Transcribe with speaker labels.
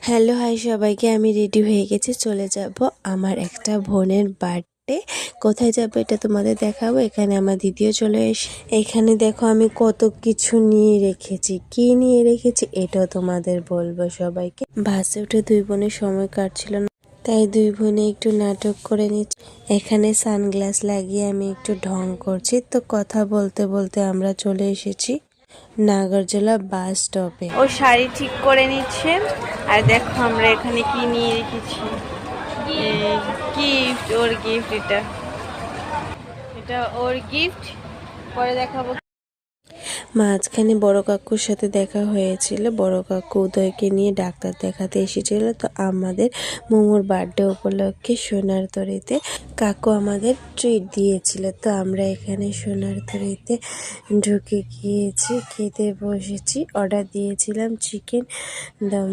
Speaker 1: Hello hi সবাইকে, আমি ready হয়ে গেছি, চলে যাব আমার একটা বোনের বার্থডে। কোথায় যাব এটা তোমাদের দেখাবো। এখানে আমার দিদিও চলে এসে, এখানে দেখো আমি কত কিছু নিয়ে রেখেছি। কি নিয়ে রেখেছি এটাও তোমাদের বলবো সবাইকে। বাসে উঠে দুই বোনের সময় কাটছিল না, তাই দুই বোনে একটু নাটক করে নিচ্ছি। এখানে সানগ্লাস লাগিয়ে আমি একটু ঢং করছি। তো কথা বলতে বলতে আমরা চলে এসেছি নাগরজোলা বাস স্টপে।
Speaker 2: ও শাড়ি ঠিক করে নিচ্ছে। আর দেখো আমরা এখানে কি নিয়ে রেখেছি, গিফট। ওর গিফট, এটা ওর গিফট। পরে দেখাবো।
Speaker 1: মাঝখানে বড় কাকুর সাথে দেখা হয়েছিল। বড় কাকু উদয়কে নিয়ে ডাক্তার দেখাতে এসেছিল। তো আমাদের মোমোর বার্থডে উপলক্ষে সোনারতরীতে কাকু আমাদের ট্রিট দিয়েছিল। তো আমরা এখানে সোনারতরীতে ঢুকে গিয়েছি, খেতে বসেছি। অর্ডার দিয়েছিলাম চিকেন দম।